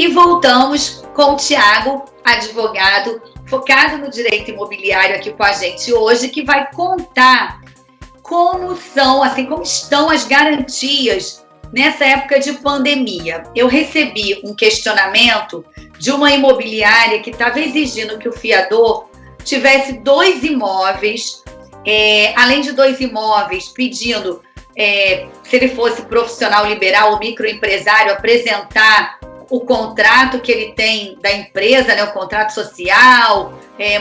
E voltamos com o Thiago, advogado, focado no direito imobiliário aqui com a gente hoje, que vai contar como estão as garantias nessa época de pandemia. Eu recebi um questionamento de uma imobiliária que estava exigindo que o fiador tivesse 2 imóveis, além de 2 imóveis, pedindo, se ele fosse profissional liberal ou microempresário, apresentar o contrato que ele tem da empresa, né, o contrato social,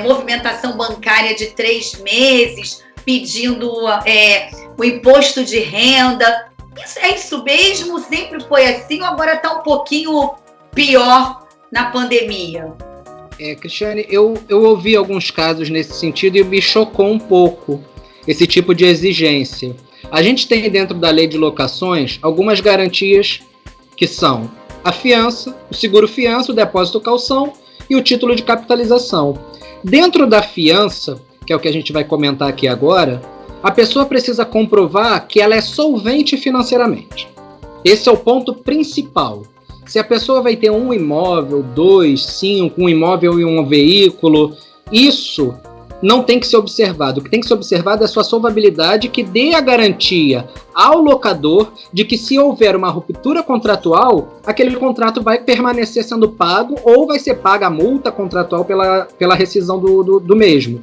movimentação bancária de 3 meses, pedindo o imposto de renda. É isso mesmo? Sempre foi assim ou agora está um pouquinho pior na pandemia? Cristiane, eu ouvi alguns casos nesse sentido e me chocou um pouco esse tipo de exigência. A gente tem dentro da lei de locações algumas garantias que são a fiança, o seguro-fiança, o depósito calção e o título de capitalização. Dentro da fiança, que é o que a gente vai comentar aqui agora, a pessoa precisa comprovar que ela é solvente financeiramente. Esse é o ponto principal. Se a pessoa vai ter 1 imóvel, 2, 5, 1 imóvel e 1 veículo, isso não tem que ser observado. O que tem que ser observado é a sua solvabilidade, que dê a garantia ao locador de que, se houver uma ruptura contratual, aquele contrato vai permanecer sendo pago ou vai ser paga a multa contratual pela rescisão do mesmo.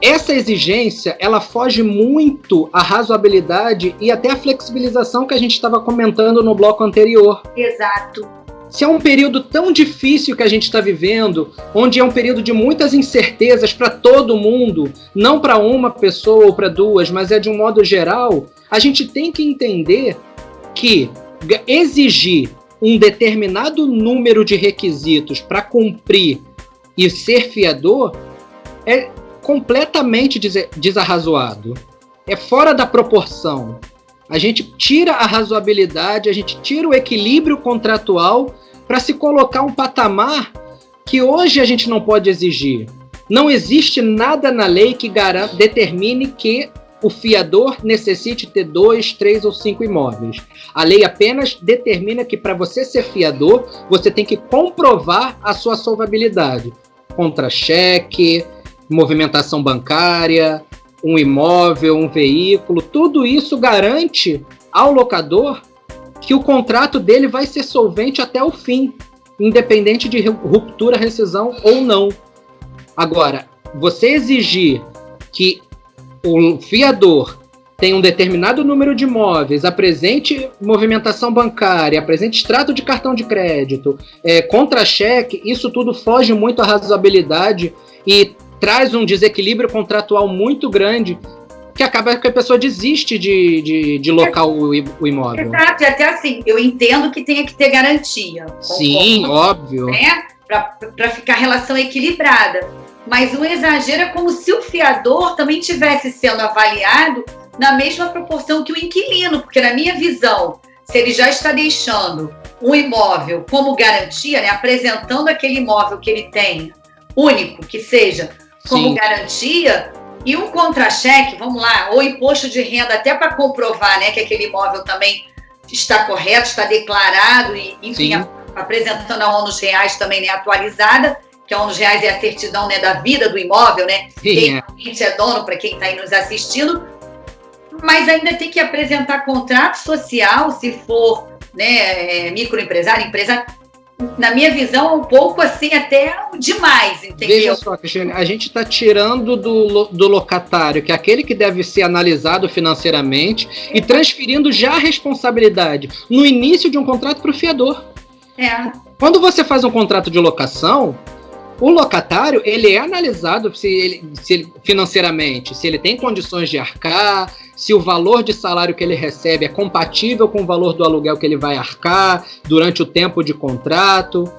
Essa exigência, ela foge muito à razoabilidade e até à flexibilização que a gente estava comentando no bloco anterior. Exato. Se é um período tão difícil que a gente está vivendo, onde é um período de muitas incertezas para todo mundo, não para uma pessoa ou para 2, mas é de um modo geral, a gente tem que entender que exigir um determinado número de requisitos para cumprir e ser fiador é completamente desarrazoado. É fora da proporção. A gente tira a razoabilidade, a gente tira o equilíbrio contratual para se colocar um patamar que hoje a gente não pode exigir. Não existe nada na lei que determine que o fiador necessite ter 2, 3 ou 5 imóveis. A lei apenas determina que, para você ser fiador, você tem que comprovar a sua solvabilidade. Contra-cheque, movimentação bancária, um imóvel, um veículo, tudo isso garante ao locador que o contrato dele vai ser solvente até o fim, independente de ruptura, rescisão ou não. Agora, você exigir que o fiador tenha um determinado número de imóveis, apresente movimentação bancária, apresente extrato de cartão de crédito, contra-cheque, isso tudo foge muito à razoabilidade e traz um desequilíbrio contratual muito grande, que acaba que a pessoa desiste de locar o imóvel. Exato, e até assim, eu entendo que tenha que ter garantia. Sim, óbvio. Né? Para ficar a relação equilibrada. Mas o exagero é como se o fiador também estivesse sendo avaliado na mesma proporção que o inquilino, porque na minha visão, se ele já está deixando um imóvel como garantia, né, apresentando aquele imóvel que ele tem, único, que seja como garantia, e um contra-cheque, vamos lá, ou imposto de renda, até para comprovar, né, que aquele imóvel também está correto, está declarado, e enfim, apresentando a ONUs Reais também, né, atualizada, que a ONUs Reais é a certidão, né, da vida do imóvel, né, quem realmente é dono, para quem está aí nos assistindo, mas ainda tem que apresentar contrato social, se for, né, microempresário, empresário. Na minha visão, é um pouco assim, até demais, entendeu? Veja só, Cristiane, a gente está tirando do locatário, que é aquele que deve ser analisado financeiramente, e transferindo já a responsabilidade no início de um contrato para o fiador. Quando você faz um contrato de locação, o locatário, ele é analisado se ele financeiramente, se ele tem condições de arcar, se o valor de salário que ele recebe é compatível com o valor do aluguel que ele vai arcar durante o tempo de contrato.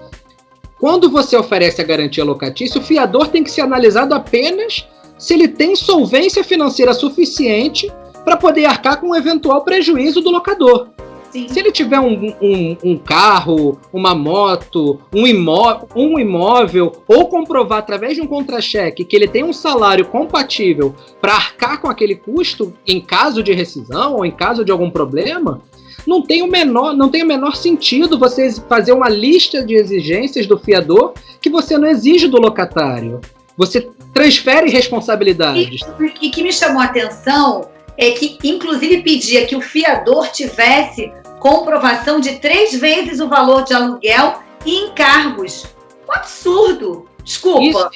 Quando você oferece a garantia locatícia, o fiador tem que ser analisado apenas se ele tem solvência financeira suficiente para poder arcar com um eventual prejuízo do locador. Sim. Se ele tiver um carro, uma moto, um imóvel, ou comprovar através de um contra-cheque que ele tem um salário compatível para arcar com aquele custo em caso de rescisão ou em caso de algum problema, não tem o menor sentido você fazer uma lista de exigências do fiador que você não exige do locatário. Você transfere responsabilidades. E que me chamou a atenção é que, inclusive, pedia que o fiador tivesse comprovação de 3 vezes o valor de aluguel e encargos. Um absurdo. Desculpa.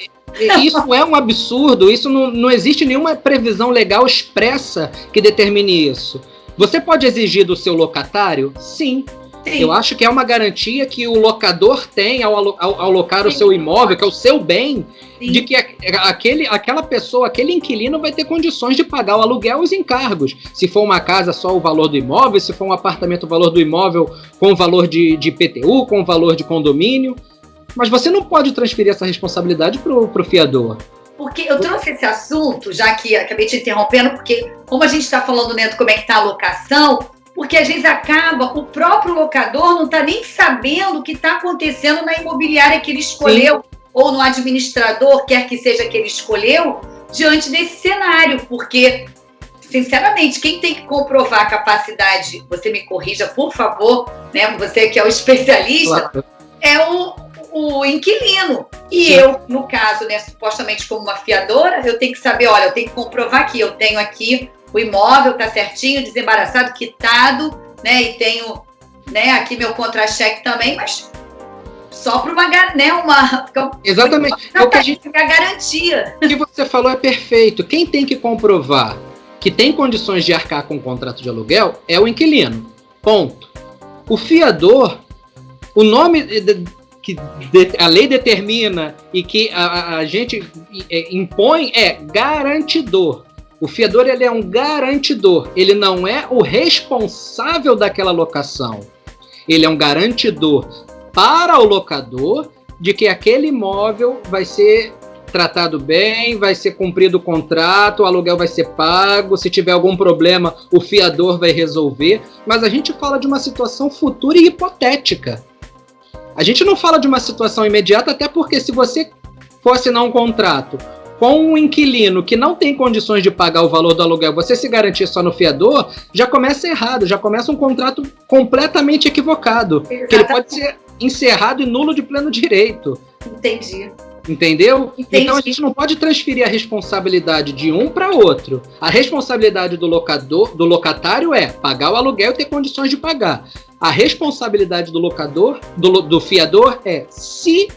Isso é um absurdo. Isso não existe nenhuma previsão legal expressa que determine isso. Você pode exigir do seu locatário? Sim. Eu acho que é uma garantia que o locador tem ao alocar o seu imóvel, que é o seu bem, de que aquela pessoa, aquele inquilino vai ter condições de pagar o aluguel e os encargos. Se for uma casa, só o valor do imóvel, se for um apartamento, o valor do imóvel com o valor de IPTU, com o valor de condomínio. Mas você não pode transferir essa responsabilidade para o fiador. Porque eu trouxe esse assunto, já que acabei te interrompendo, porque como a gente está falando, né, de como é que está a locação, porque às vezes o próprio locador não está nem sabendo o que está acontecendo na imobiliária que ele escolheu, sim, ou no administrador, quer que seja que ele escolheu, diante desse cenário, porque, sinceramente, quem tem que comprovar a capacidade, você me corrija, por favor, né, você que é o especialista, claro, é o inquilino. E sim, eu, no caso, né, supostamente como uma fiadora, eu tenho que saber, olha, eu tenho que comprovar que eu tenho aqui o imóvel, tá certinho, desembaraçado, quitado, né, e tenho, né, aqui meu contra-cheque também, mas só para uma, né, exatamente. Não, a gente ficar garantia. O que você falou é perfeito. Quem tem que comprovar que tem condições de arcar com o contrato de aluguel é o inquilino. Ponto. O fiador, o nome que a lei determina e que a gente impõe é garantidor. O fiador, ele é um garantidor, ele não é o responsável daquela locação. Ele é um garantidor para o locador de que aquele imóvel vai ser tratado bem, vai ser cumprido o contrato, o aluguel vai ser pago, se tiver algum problema, o fiador vai resolver. Mas a gente fala de uma situação futura e hipotética. A gente não fala de uma situação imediata, até porque se você for assinar um contrato com um inquilino que não tem condições de pagar o valor do aluguel, você se garantir só no fiador, já começa errado, já começa um contrato completamente equivocado. Exatamente. Que ele pode ser encerrado e nulo de pleno direito. Entendi. Entendeu? Entendi. Então a gente não pode transferir a responsabilidade de um para outro. A responsabilidade do locatário é pagar o aluguel e ter condições de pagar. A responsabilidade do locador, do fiador, é se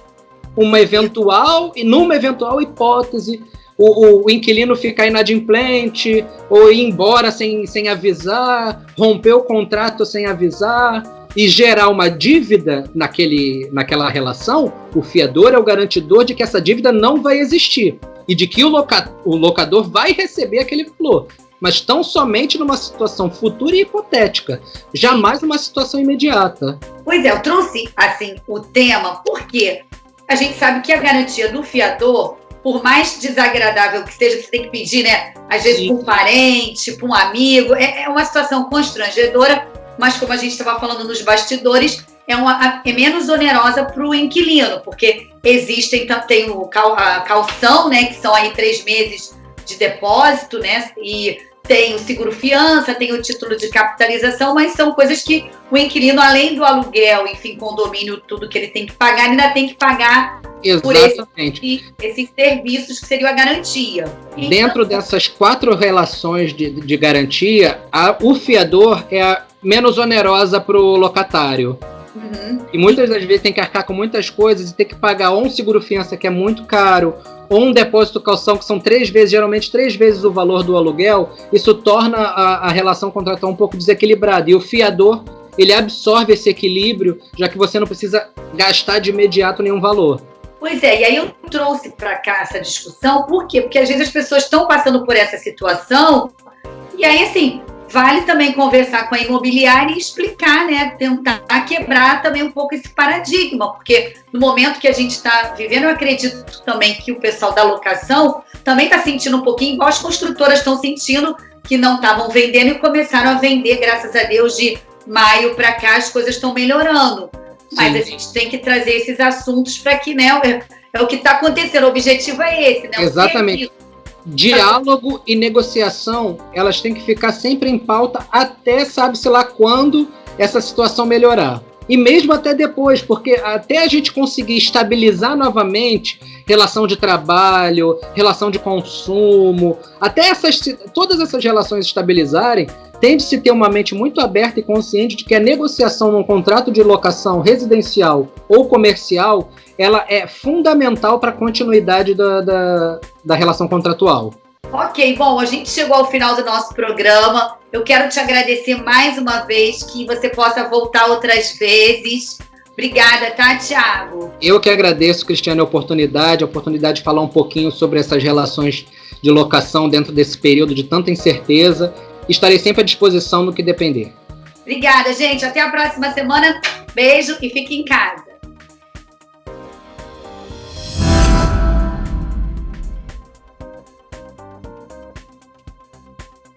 numa eventual hipótese o inquilino ficar inadimplente ou ir embora sem avisar, romper o contrato sem avisar e gerar uma dívida naquela relação, o fiador é o garantidor de que essa dívida não vai existir e de que o locador vai receber aquele valor, mas tão somente numa situação futura e hipotética, jamais numa situação imediata. Pois é, eu trouxe assim o tema porque a gente sabe que a garantia do fiador, por mais desagradável que seja, que você tem que pedir, né, às vezes para um parente, para um amigo, é uma situação constrangedora, mas como a gente estava falando nos bastidores, é menos onerosa para o inquilino, porque tem a calção, né, que são aí 3 meses de depósito, né, e tem o seguro-fiança, tem o título de capitalização, mas são coisas que o inquilino, além do aluguel, enfim, condomínio, tudo que ele tem que pagar, ele ainda tem que pagar exatamente por esses serviços que seriam a garantia. Então, dentro dessas 4 relações de garantia, o fiador é a menos onerosa para o locatário. Uhum. E muitas das vezes tem que arcar com muitas coisas e tem que pagar ou um seguro-fiança que é muito caro, ou um depósito calção que são geralmente 3 vezes o valor do aluguel. Isso torna a relação contratual um pouco desequilibrada. E o fiador, ele absorve esse equilíbrio, já que você não precisa gastar de imediato nenhum valor. Pois é, e aí eu trouxe para cá essa discussão, por quê? Porque às vezes as pessoas estão passando por essa situação, e aí assim, vale também conversar com a imobiliária e explicar, né? Tentar quebrar também um pouco esse paradigma, porque no momento que a gente está vivendo, eu acredito também que o pessoal da locação também está sentindo um pouquinho, igual as construtoras estão sentindo, que não estavam vendendo e começaram a vender, graças a Deus, de maio para cá as coisas estão melhorando. Mas Sim. a gente tem que trazer esses assuntos para que, né, é o que está acontecendo, o objetivo é esse, né? Exatamente. Diálogo e negociação, elas têm que ficar sempre em pauta até sabe-se lá quando essa situação melhorar. E mesmo até depois, porque até a gente conseguir estabilizar novamente relação de trabalho, relação de consumo, até todas essas relações estabilizarem, tem de se ter uma mente muito aberta e consciente de que a negociação num contrato de locação residencial ou comercial, ela é fundamental para a continuidade da relação contratual. Ok, bom, a gente chegou ao final do nosso programa. Eu quero te agradecer mais uma vez, que você possa voltar outras vezes. Obrigada, tá, Thiago? Eu que agradeço, Cristiane, a oportunidade de falar um pouquinho sobre essas relações de locação dentro desse período de tanta incerteza. Estarei sempre à disposição no que depender. Obrigada, gente. Até a próxima semana. Beijo e fique em casa.